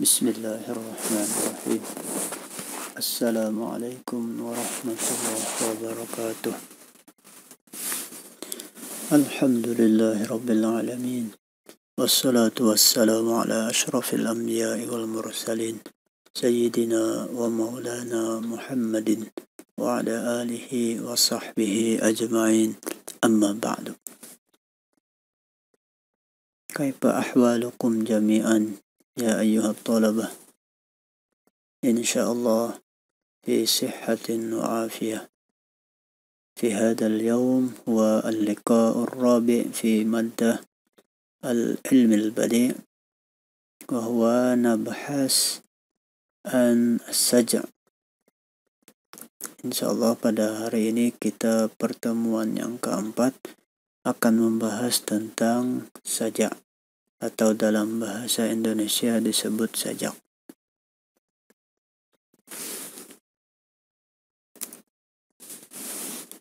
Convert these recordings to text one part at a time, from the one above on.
Bismillahirrahmanirrahim. Assalamualaikum warahmatullahi wabarakatuh. Alhamdulillahi rabbil alamin. Wassalatu wassalamu ala ashrafil anbiya'i wal mursalin. Sayyidina wa maulana Muhammadin wa ala alihi wa sahbihi ajma'in. Amma ba'du. Kaifa ahwalukum jami'an ya ayyuhat talabah. Insyaallah في صحة وعافية. في هذا اليوم هو اللقاء الرابع في مادة العلم البديع، وهو نبحث عن السجع. Insyaallah pada hari ini kita pertemuan yang keempat akan membahas tentang sajak, atau dalam bahasa Indonesia disebut sajak.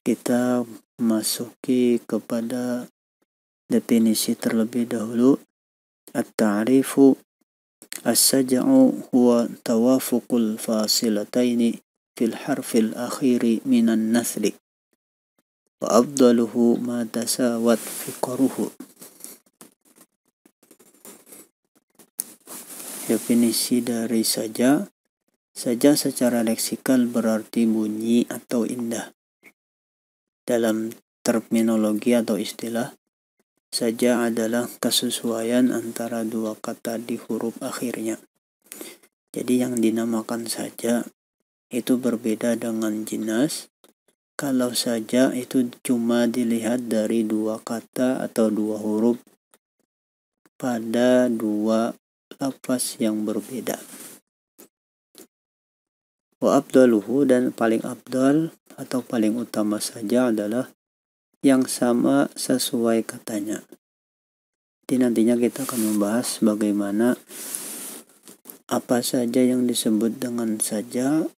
Kita masuki kepada definisi terlebih dahulu. At-ta'rifu as-saj'u huwa tawafuqul fasilataini fil harfil akhiri minan nathli wa afdaluhu ma tasawat fiqruhu. Definisi dari saja secara leksikal berarti bunyi atau indah. Dalam terminologi atau istilah, saja adalah kesesuaian antara dua kata di huruf akhirnya. Jadi yang dinamakan saja itu berbeda dengan jinas. Kalau saja itu cuma dilihat dari dua kata atau dua huruf pada dua lafaz yang berbeda. Wa afdaluhu, dan paling afdal atau paling utama saja adalah yang sama sesuai katanya. Jadi nantinya kita akan membahas bagaimana apa saja yang disebut dengan saja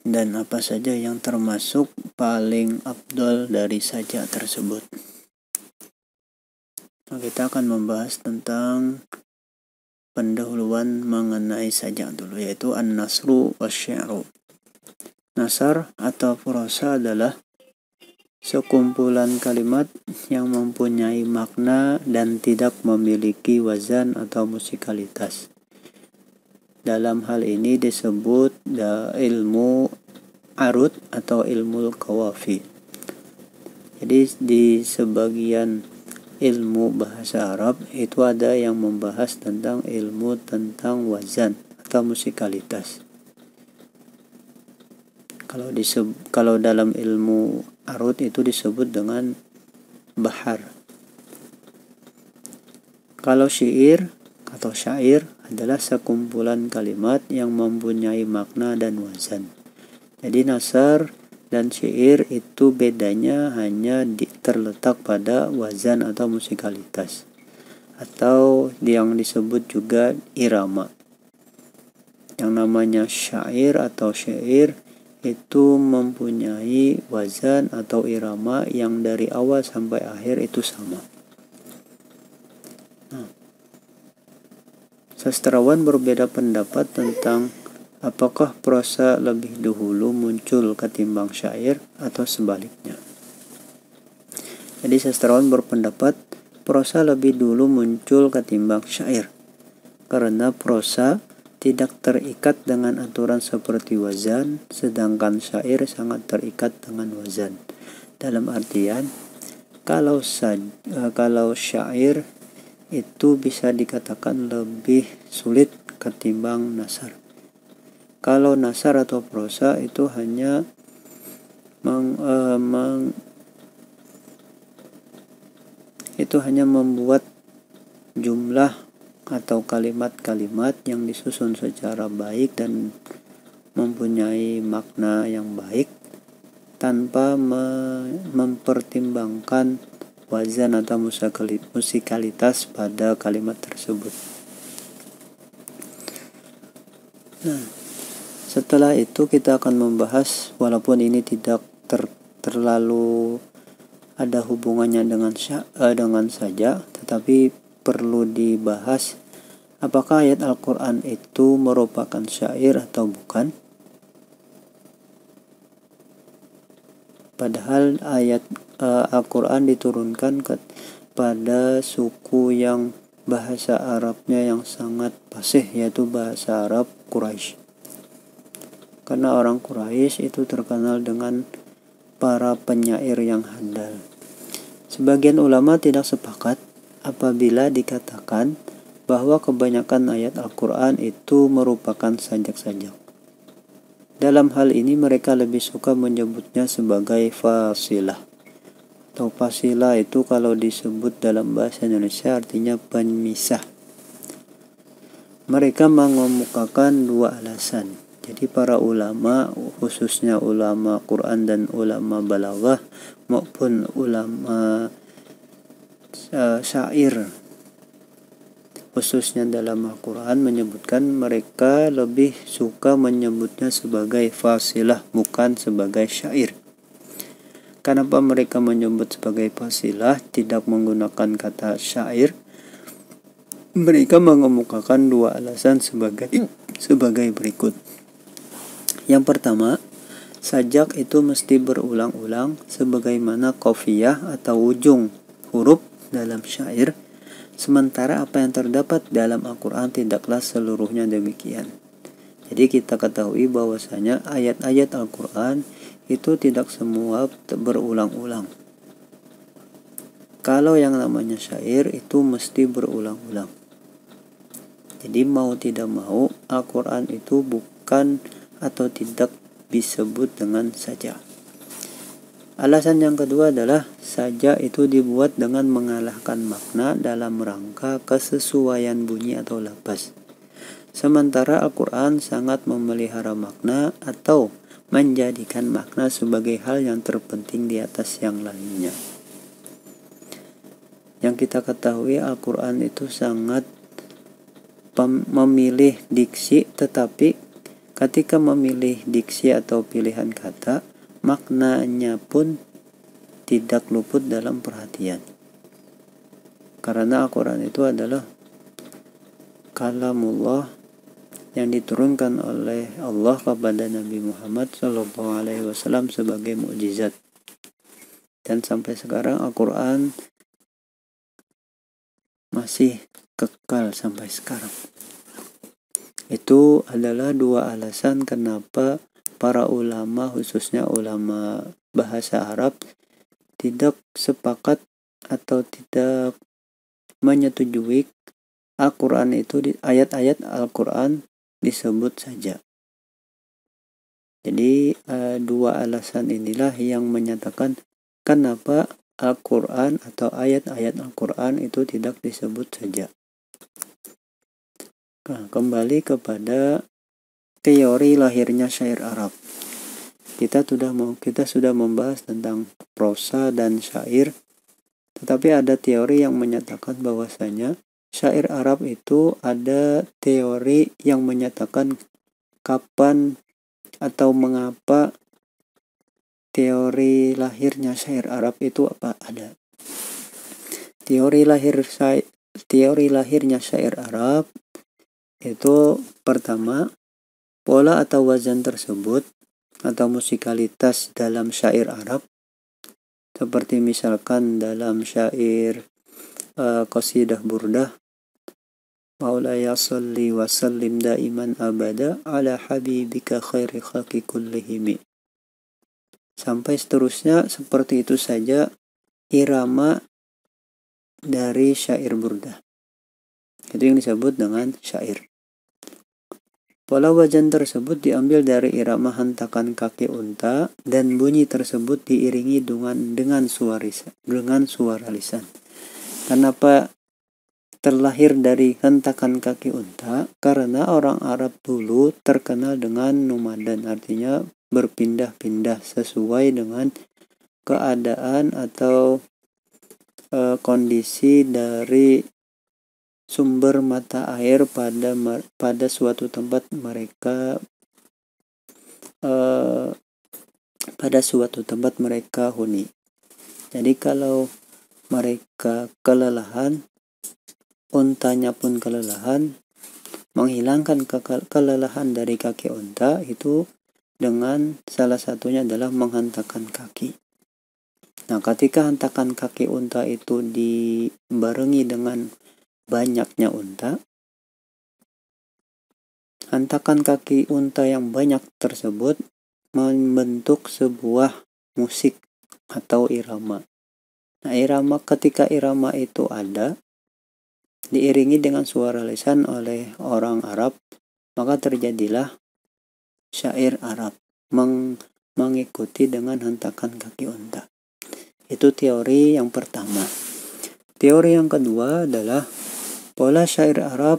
dan apa saja yang termasuk paling afdal dari saja tersebut. Nah, kita akan membahas tentang pendahuluan mengenai saja dulu, yaitu an-nasru wasy-syi'ru. Nasar atau prosa adalah sekumpulan kalimat yang mempunyai makna dan tidak memiliki wazan atau musikalitas. Dalam hal ini disebut ilmu arud atau ilmu qawafi. Jadi di sebagian ilmu bahasa Arab itu ada yang membahas tentang ilmu tentang wazan atau musikalitas. Kalau dalam ilmu arud itu disebut dengan bahar. Kalau syair atau syair adalah sekumpulan kalimat yang mempunyai makna dan wazan. Jadi nasar dan syair itu bedanya hanya terletak pada wazan atau musikalitas, atau yang disebut juga irama. Yang namanya syair atau syair itu mempunyai wazan atau irama yang dari awal sampai akhir itu sama. Sastrawan berbeda pendapat tentang apakah prosa lebih dahulu muncul ketimbang syair atau sebaliknya. Jadi sastrawan berpendapat prosa lebih dulu muncul ketimbang syair, karena prosa tidak terikat dengan aturan seperti wazan, sedangkan syair sangat terikat dengan wazan. Dalam artian, kalau syair itu bisa dikatakan lebih sulit ketimbang nasar. Kalau nasar atau prosa itu hanya membuat jumlah atau kalimat-kalimat yang disusun secara baik dan mempunyai makna yang baik tanpa mempertimbangkan wazan atau musikalitas pada kalimat tersebut. Nah, setelah itu kita akan membahas, walaupun ini tidak terlalu ada hubungannya dengan saja, tetapi perlu dibahas Apakah ayat Al-Quran itu merupakan syair atau bukan? Padahal ayat Al-Quran diturunkan kepada suku yang bahasa Arabnya yang sangat fasih, yaitu bahasa Arab Quraisy. Karena orang Quraisy itu terkenal dengan para penyair yang handal. Sebagian ulama tidak sepakat apabila dikatakan bahwa kebanyakan ayat Al-Quran itu merupakan sajak-sajak. Dalam hal ini mereka lebih suka menyebutnya sebagai fasilah. Atau fasilah itu kalau disebut dalam bahasa Indonesia artinya pemisah. Mereka mengemukakan dua alasan. Jadi para ulama, khususnya ulama Quran dan ulama balaghah maupun ulama syair, khususnya dalam Al-Quran, menyebutkan mereka lebih suka menyebutnya sebagai fasilah, bukan sebagai syair. Kenapa mereka menyebut sebagai fasilah, tidak menggunakan kata syair? Mereka mengemukakan dua alasan sebagai berikut. Yang pertama, sajak itu mesti berulang-ulang sebagaimana qafiyah atau ujung huruf dalam syair, sementara apa yang terdapat dalam Al-Quran tidaklah seluruhnya demikian. Jadi kita ketahui bahwasanya ayat-ayat Al-Quran itu tidak semua berulang-ulang. Kalau yang namanya syair itu mesti berulang-ulang. Jadi mau tidak mau Al-Quran itu bukan atau tidak disebut dengan sajak. Alasan yang kedua adalah sajak itu dibuat dengan mengalahkan makna dalam rangka kesesuaian bunyi atau lafaz. Sementara Al-Quran sangat memelihara makna atau menjadikan makna sebagai hal yang terpenting di atas yang lainnya. Yang kita ketahui Al-Quran itu sangat memilih diksi, tetapi ketika memilih diksi atau pilihan kata, maknanya pun tidak luput dalam perhatian. Karena Al-Quran itu adalah kalamullah yang diturunkan oleh Allah kepada Nabi Muhammad SAW sebagai mukjizat. Dan sampai sekarang Al-Quran masih kekal sampai sekarang. Itu adalah dua alasan kenapa para ulama, khususnya ulama bahasa Arab, tidak sepakat atau tidak menyetujui Al-Quran itu, ayat-ayat Al-Quran disebut saja. Jadi dua alasan inilah yang menyatakan kenapa Al-Quran atau ayat-ayat Al-Quran itu tidak disebut saja. Nah, kembali kepada teori lahirnya syair Arab. Kita sudah membahas tentang prosa dan syair, tetapi ada teori yang menyatakan bahwasanya syair Arab itu ada teori yang menyatakan kapan atau mengapa teori lahirnya syair Arab itu ada. Teori lahirnya syair Arab itu pertama, pola atau wazan tersebut atau musikalitas dalam syair Arab, seperti misalkan dalam syair qasidah burdah, Maulaya salli wa sallim daiman abada ala habibika khairi khalqi kullihimi, sampai seterusnya. Seperti itu saja irama dari syair burdah, itu yang disebut dengan syair. Pola wajan tersebut diambil dari irama hentakan kaki unta dan bunyi tersebut diiringi dengan suara lisan. Kenapa terlahir dari hentakan kaki unta? Karena orang Arab dulu terkenal dengan nomaden, artinya berpindah-pindah sesuai dengan keadaan atau kondisi dari sumber mata air pada suatu tempat mereka huni. Jadi kalau mereka kelelahan, untanya pun kelelahan, menghilangkan kelelahan dari kaki unta itu dengan salah satunya adalah menghentakkan kaki. Nah, ketika hentakan kaki unta itu dibarengi dengan banyaknya unta, hentakan kaki unta yang banyak tersebut membentuk sebuah musik atau irama. Nah, ketika irama itu ada, diiringi dengan suara lisan oleh orang Arab, maka terjadilah syair Arab mengikuti dengan hentakan kaki unta. Itu teori yang pertama. Teori yang kedua adalah pola syair Arab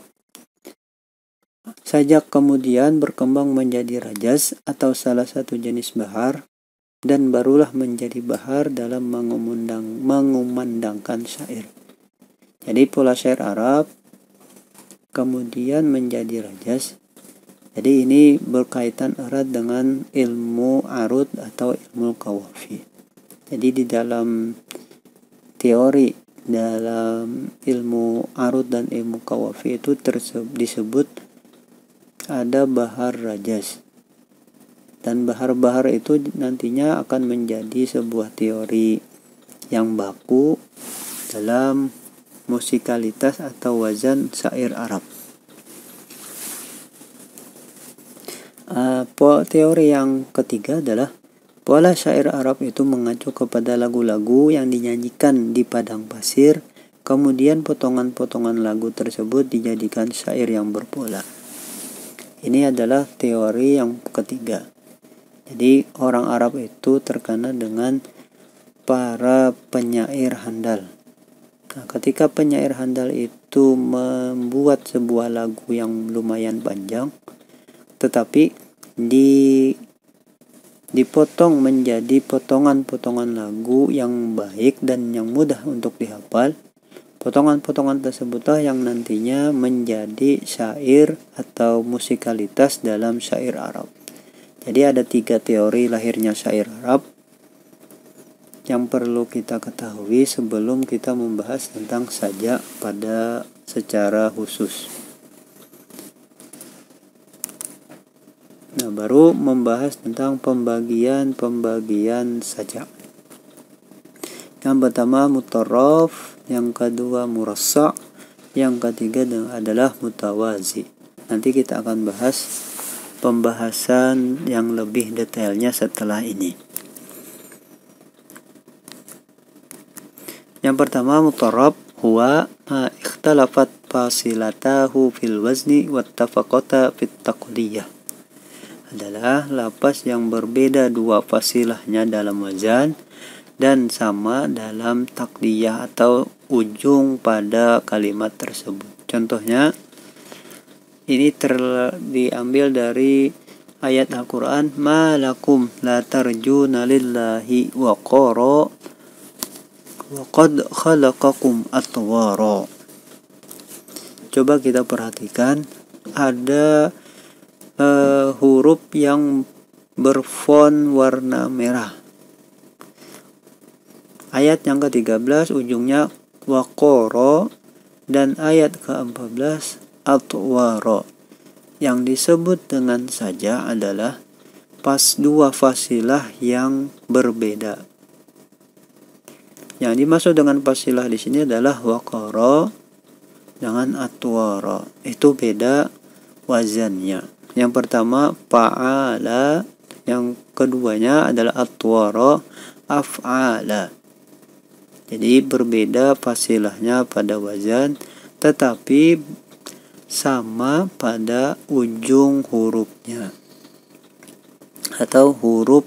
sajak kemudian berkembang menjadi rajas atau salah satu jenis bahar, dan barulah menjadi bahar dalam mengumandangkan syair. Jadi pola syair Arab kemudian menjadi rajas. Jadi ini berkaitan erat dengan ilmu arud atau ilmu qawafi. Jadi di dalam teori dalam ilmu arud dan ilmu qawafi itu disebut ada bahar rajas. Dan bahar-bahar itu nantinya akan menjadi sebuah teori yang baku dalam musikalitas atau wazan syair Arab. Teori yang ketiga adalah pola syair Arab itu mengacu kepada lagu-lagu yang dinyanyikan di padang pasir, kemudian potongan-potongan lagu tersebut dijadikan syair yang berpola. Ini adalah teori yang ketiga. Jadi orang Arab itu terkenal dengan para penyair handal. Nah, ketika penyair handal itu membuat sebuah lagu yang lumayan panjang, tetapi dipotong menjadi potongan-potongan lagu yang baik dan yang mudah untuk dihafal. Potongan-potongan tersebutlah yang nantinya menjadi syair atau musikalitas dalam syair Arab. Jadi ada 3 teori lahirnya syair Arab yang perlu kita ketahui sebelum kita membahas tentang sajak pada secara khusus. Nah, baru membahas tentang pembagian sajak. Yang pertama mutarraf, yang kedua murassa', yang ketiga adalah mutawazi. Nanti kita akan bahas pembahasan yang lebih detailnya setelah ini. Yang pertama mutarraf huwa ma ikhtalafat fasilatahu fil wazni wattafaqata fit taqliyah. Adalah lafaz yang berbeda dua fasilahnya dalam wazan dan sama dalam taqliyah atau ujung pada kalimat tersebut. Contohnya ini diambil dari ayat Al-Quran, ma lakum la tarjuna lillahi waqara wa qad khalaqakum atwara. Coba kita perhatikan, ada huruf yang berfont warna merah. Ayat yang ke-13 ujungnya waqara dan ayat ke-14 atwara. Yang disebut dengan saja adalah pas dua fasilah yang berbeda. Yang dimaksud dengan fasilah di sini adalah waqara dengan atwara. Itu beda wazannya. Yang pertama fa'ala, yang keduanya adalah atwara af'ala. Jadi berbeda fasilahnya pada wazan, tetapi sama pada ujung hurufnya atau huruf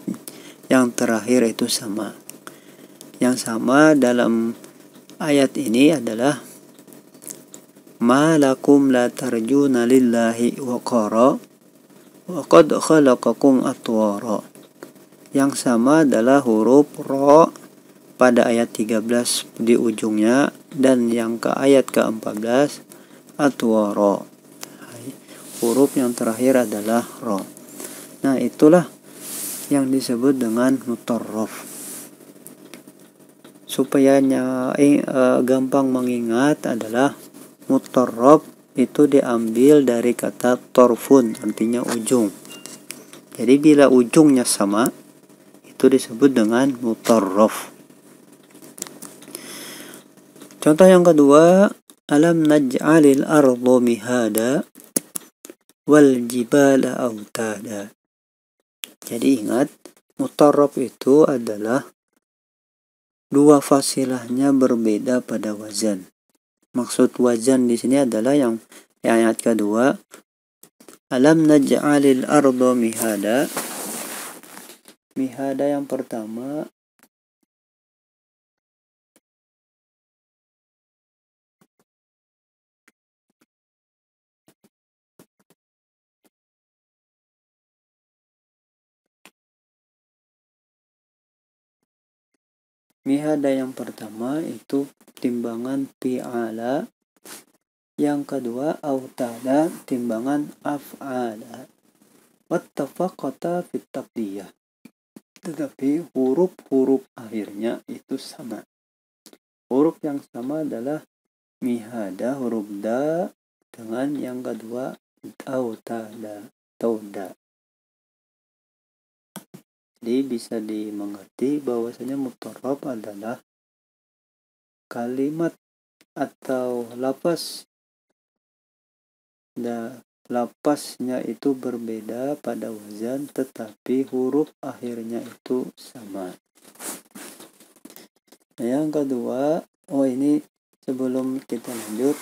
yang terakhir itu sama. Yang sama dalam ayat ini adalah ma lakum la tarjuna lillahi waqara wa qad khalaqakum atwara. Yang sama adalah huruf ra pada ayat 13 di ujungnya, dan yang ke ayat ke-14 atwara. Huruf yang terakhir adalah ra. Nah, itulah yang disebut dengan mutarraf. Supaya gampang mengingat adalah mutarraf itu diambil dari kata torfun, artinya ujung. Jadi bila ujungnya sama, itu disebut dengan mutarraf. Contoh yang kedua, alam naj'alil arda mihada wal jibala autada. Jadi ingat, mutarraf itu adalah dua fasilahnya berbeda pada wazan. Maksud wazan di sini adalah yang ayat kedua, alam naj'alil arda mihada. Mihada yang pertama itu timbangan fi'ala. Yang kedua autada, timbangan af'ala. Wattafaqata fit taqdiyah. Tetapi huruf-huruf akhirnya itu sama. Huruf yang sama adalah mihada, huruf da, dengan yang kedua autada, tauda. Jadi bisa dimengerti bahwasanya mutarraf adalah kalimat atau lapasnya itu berbeda pada wazan, tetapi huruf akhirnya itu sama. Nah, yang kedua, ini sebelum kita lanjut,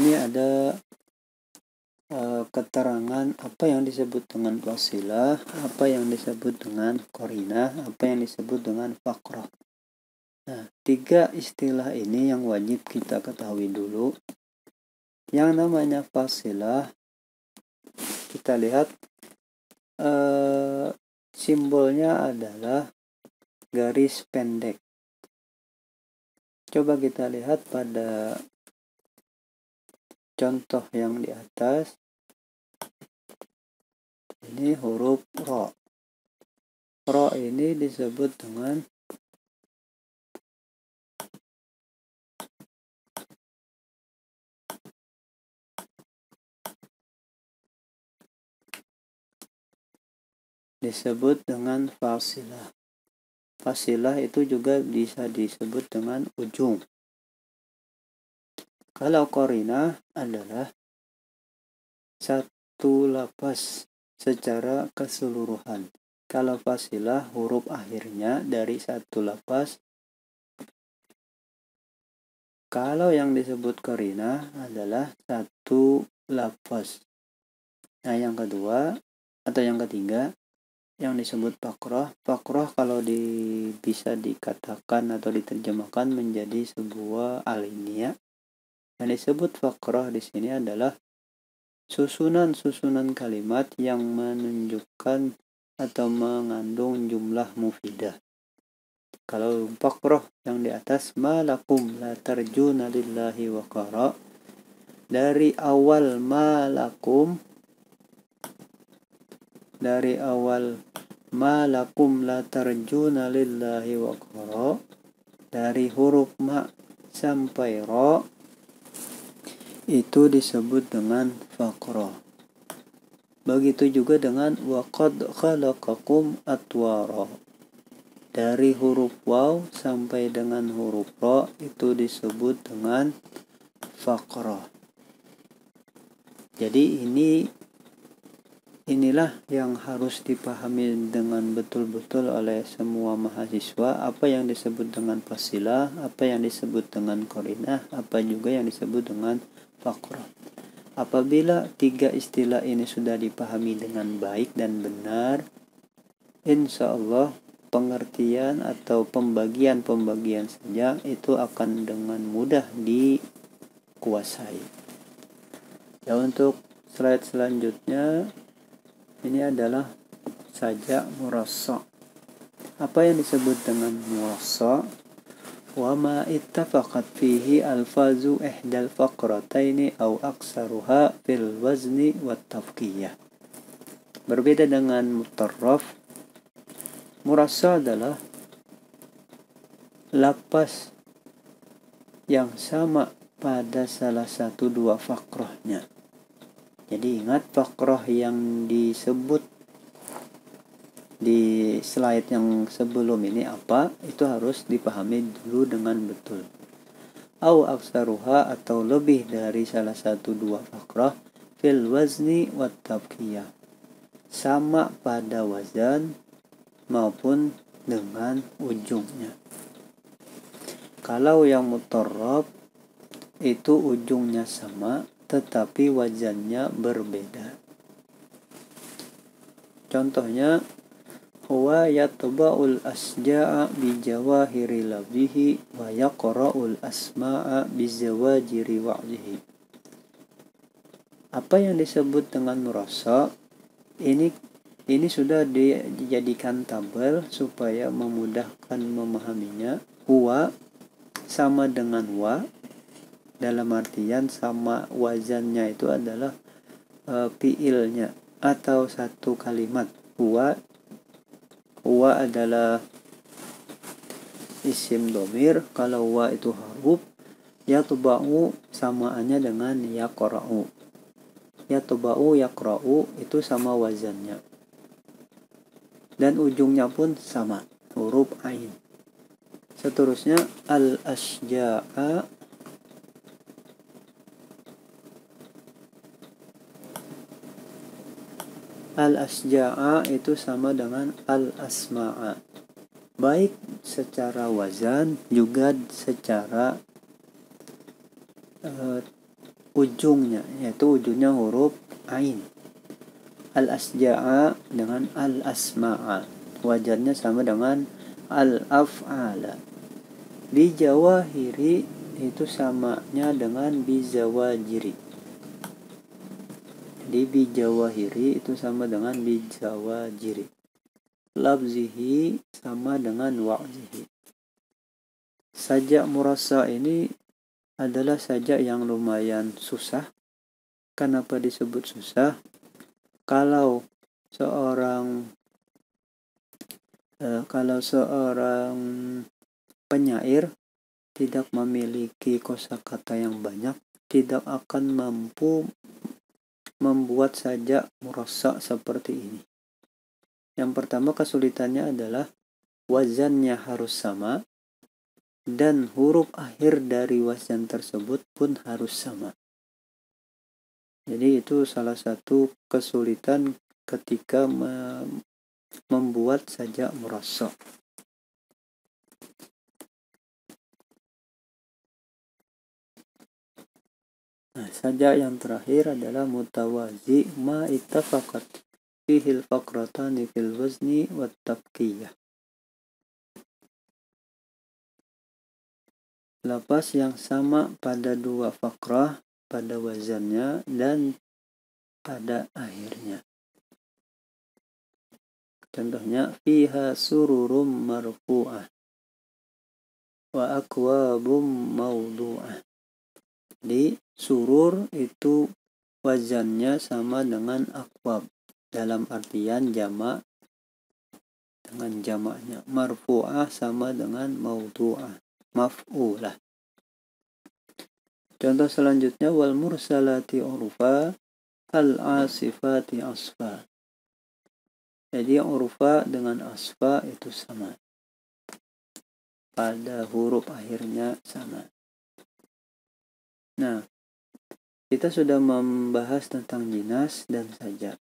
ini ada keterangan apa yang disebut dengan wasilah, apa yang disebut dengan qarinah, apa yang disebut dengan faqrah. Nah, 3 istilah ini yang wajib kita ketahui dulu. Yang namanya fasilah, kita lihat simbolnya adalah garis pendek. Coba kita lihat pada contoh yang di atas. Ini huruf ro. Ro ini disebut dengan fasilah. Fasilah itu juga bisa disebut dengan ujung. Kalau qarinah adalah satu lapas secara keseluruhan. Kalau fasilah huruf akhirnya dari satu lapas. Kalau yang disebut qarinah adalah satu lapas. Nah, yang kedua atau yang ketiga yang disebut faqrah. Faqrah kalau bisa dikatakan atau diterjemahkan menjadi sebuah alinea. Yang disebut faqrah di sini adalah susunan kalimat yang menunjukkan atau mengandung jumlah mufidah. Kalau faqrah yang di atas, malakum la tarjuna lillahi waqara, dari awal malakum la tarjuna lillahi waqara, dari huruf ma sampai ra, itu disebut dengan faqrah. Begitu juga dengan waqad khalaqakum atwara, dari huruf waw sampai dengan huruf ra itu disebut dengan faqrah. Jadi inilah yang harus dipahami dengan betul-betul oleh semua mahasiswa, apa yang disebut dengan fasilah, apa yang disebut dengan qarinah, apa juga yang disebut dengan faqrah. Apabila 3 istilah ini sudah dipahami dengan baik dan benar, insya Allah pengertian atau pembagian saja itu akan dengan mudah dikuasai. Ya, untuk slide selanjutnya ini adalah sajak murassa. Apa yang disebut dengan murassa? Wa ma ittafaqat fihi alfazu ihdal faqrataini aw aksaruha fil wazni wat tafqiyah. Berbeda dengan mutarraf, murassa adalah lapas yang sama pada salah satu dua fakrohnya. Jadi ingat fakroh yang disebut di slide yang sebelum ini apa, itu harus dipahami dulu dengan betul. Au aksaruha, atau lebih dari salah satu dua fakroh, fil wazni wat tabqiyah, sama pada wazan maupun dengan ujungnya. Kalau yang mutarrab itu ujungnya sama tetapi wazannya berbeda. Contohnya, huwa yatba'ul asja'a bi jawahiri labdihi wa yaqra'ul asma'a bi zawajiri wa'dihi. Apa yang disebut dengan murassa ini sudah dijadikan tabel supaya memudahkan memahaminya. Huwa sama dengan wa, dalam artian sama wazannya itu adalah fiilnya atau satu kalimat. Huwa adalah isim domir. Kalau wa itu huruf, yatba'u samaannya dengan yaqra'u. Yatba'u yaqra'u itu sama wazannya, dan ujungnya pun sama, huruf ain. Seterusnya, al-asja'a itu sama dengan al-asma'a, baik secara wazan juga secara ujungnya, yaitu ujungnya huruf ain. Al-asja'a dengan al-asma'a, wazannya sama dengan al-af'ala. Bijawahiri itu samanya dengan bizawajiri. Jadi bijawahiri itu sama dengan bijawajiri. Labzihi sama dengan wa'zihi. Sajak murassa ini adalah sajak yang lumayan susah. Kenapa disebut susah? Kalau seorang penyair tidak memiliki kosakata yang banyak, tidak akan mampu membuat sajak murassa seperti ini. Yang pertama kesulitannya adalah wazannya harus sama dan huruf akhir dari wazan tersebut pun harus sama. Jadi itu salah satu kesulitan ketika membuat sajak murassa. Sajak yang terakhir adalah mutawazi ma ittafaqat fihil faqratani fil wazni wat tabqiyah. Lafaz yang sama pada dua fakrah, pada wazannya dan pada akhirnya. Contohnya, fiha sururum marfu'ah wa akwabum mawdu'ah. Di surur itu wazannya sama dengan akwab, dalam artian jamak dengan jamaknya. Marfu'ah sama dengan mawdu'ah, maf'ulah. Contoh selanjutnya, wal mursalati urfa al asifati asfa. Jadi urfa dengan asfa itu sama, pada huruf akhirnya sama. Nah, kita sudah membahas tentang jinas dan sajak.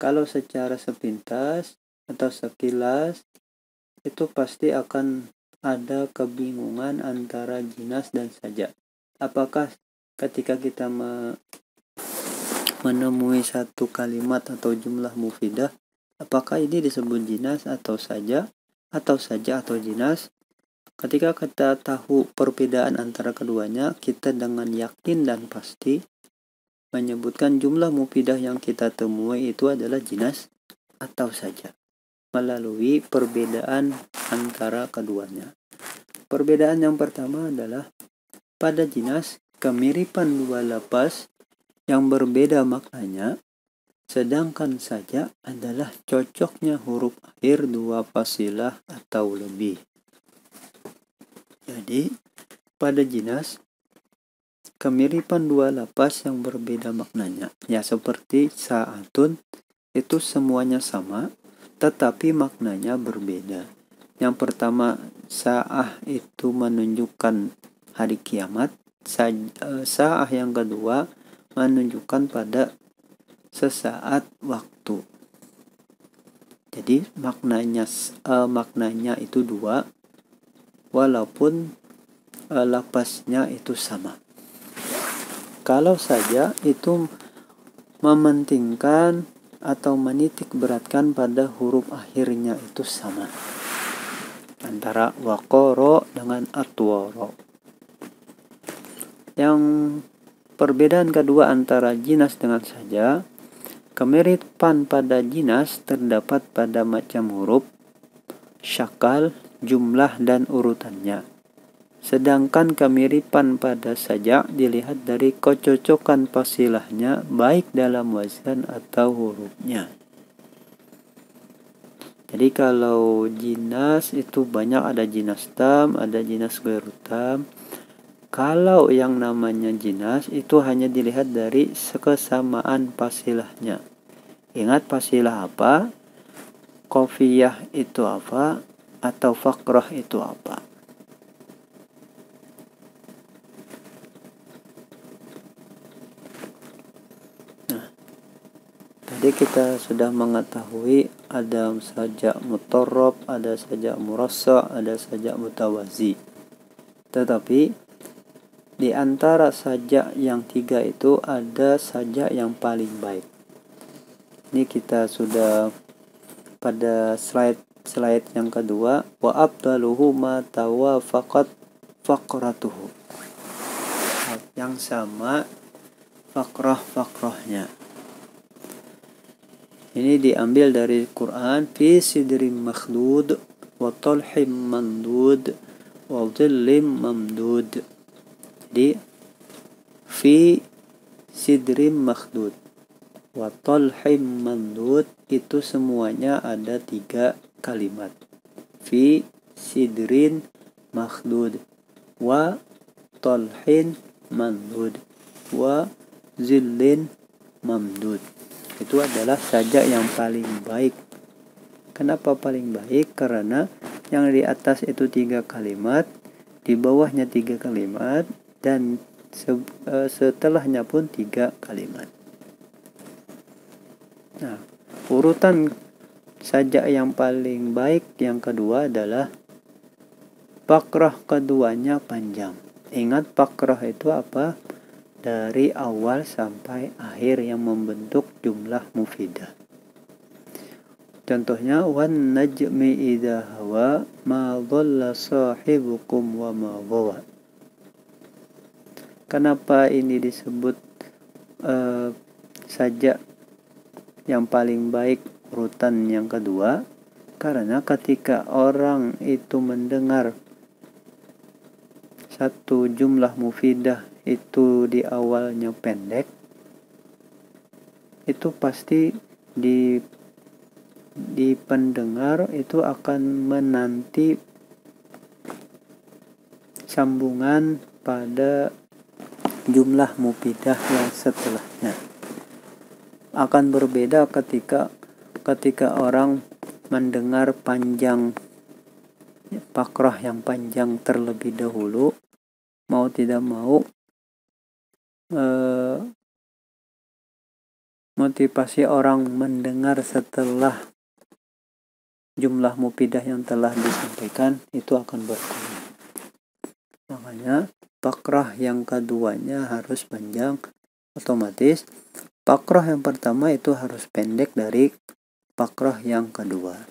Kalau secara sepintas atau sekilas, itu pasti akan ada kebingungan antara jinas dan sajak. Apakah ketika kita menemui satu kalimat atau jumlah mufidah, apakah ini disebut jinas atau sajak atau jinas? Ketika kita tahu perbedaan antara keduanya, kita dengan yakin dan pasti menyebutkan jumlah mufidah yang kita temui itu adalah jinas atau sajak melalui perbedaan antara keduanya. Perbedaan yang pertama adalah pada jinas, kemiripan dua lafaz yang berbeda maknanya, sedangkan sajak adalah cocoknya huruf akhir dua fasilah atau lebih. Jadi pada jinas kemiripan dua lafaz yang berbeda maknanya. Ya, seperti sa'atun itu semuanya sama, tetapi maknanya berbeda. Yang pertama, sa'ah itu menunjukkan hari kiamat. Sa'ah yang kedua menunjukkan pada sesaat waktu. Jadi maknanya itu dua, walaupun lafaznya itu sama. Kalau saja itu mementingkan atau menitik beratkan pada huruf akhirnya itu sama, antara waqara dengan atwara. Yang perbedaan kedua antara jinas dengan saja, kemiripan pada jinas terdapat pada macam huruf, syakal, jumlah, dan urutannya. Sedangkan kemiripan pada saja dilihat dari kecocokan fasilahnya, baik dalam wazan atau hurufnya. Jadi kalau jinas itu banyak, ada jinas tam, ada jinas ghairu tam. Kalau yang namanya jinas itu hanya dilihat dari kesamaan fasilahnya. Ingat fasilah apa? Qafiyah itu apa? Atau fakrah itu apa? Nah, tadi kita sudah mengetahui ada sajak mutarrab, ada sajak murassa, ada sajak mutawazi. Tetapi di antara sajak yang tiga itu ada sajak yang paling baik. Ini kita sudah pada slide yang kedua, wa afdaluhu ma tawafaqat faqratuhu. Yang sama fakrah-fakrahnya. Ini diambil dari Quran, fi sidrim makhdud wa talhim mandud wa dhillim mamdud. Jadi fi sidrim makhdud wa talhim mandud itu semuanya ada 3 kalimat. Fi sidrin makhdud wa talhin mandud wa zillin mamdud. Itu adalah sajak yang paling baik. Kenapa paling baik? Karena yang di atas itu 3 kalimat, di bawahnya 3 kalimat, dan setelahnya pun 3 kalimat. Nah, urutan sajak yang paling baik yang kedua adalah fakrah keduanya panjang. Ingat fakrah itu apa? Dari awal sampai akhir yang membentuk jumlah mufidah. Contohnya, wan najmi idza hawa ma dhalla sahibukum wa ma ghawa. Kenapa ini disebut sajak yang paling baik, urutan yang kedua? Karena ketika orang itu mendengar satu jumlah mufidah itu di awalnya pendek, itu pasti di pendengar itu akan menanti sambungan pada jumlah mufidah yang setelahnya. Akan berbeda ketika orang mendengar panjang, fakrah yang panjang terlebih dahulu, mau tidak mau motivasi orang mendengar setelah jumlah mufidah yang telah disampaikan itu akan berkurang. Makanya fakrah yang keduanya harus panjang, otomatis fakrah yang pertama itu harus pendek dari fakrah yang kedua.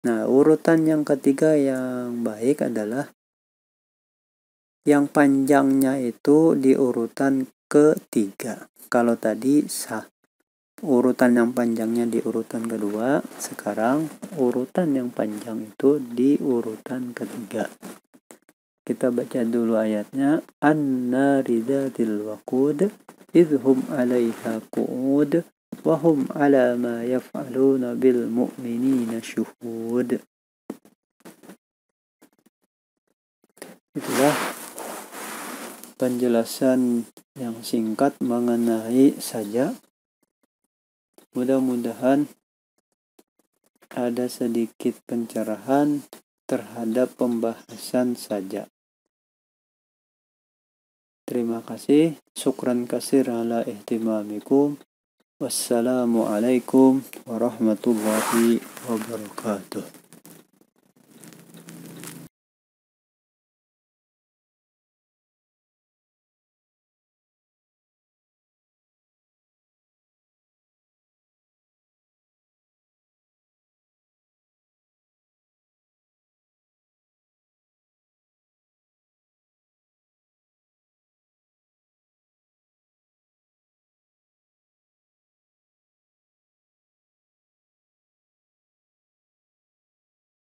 Nah, urutan yang ketiga yang baik adalah yang panjangnya itu di urutan ketiga. Kalau tadi urutan yang panjangnya di urutan kedua, sekarang urutan yang panjang itu di urutan ketiga. Kita baca dulu ayatnya. An-nari dzatil waqud idhum 'alaiha qu'ud wa hum 'ala ma yaf'aluna bil mu'minina syuhud. Itulah penjelasan yang singkat mengenai sajak. Mudah-mudahan ada sedikit pencerahan terhadap pembahasan sajak. Terima kasih. Syukran kasir ala ihtimamikum. Wassalamualaikum warahmatullahi wabarakatuh.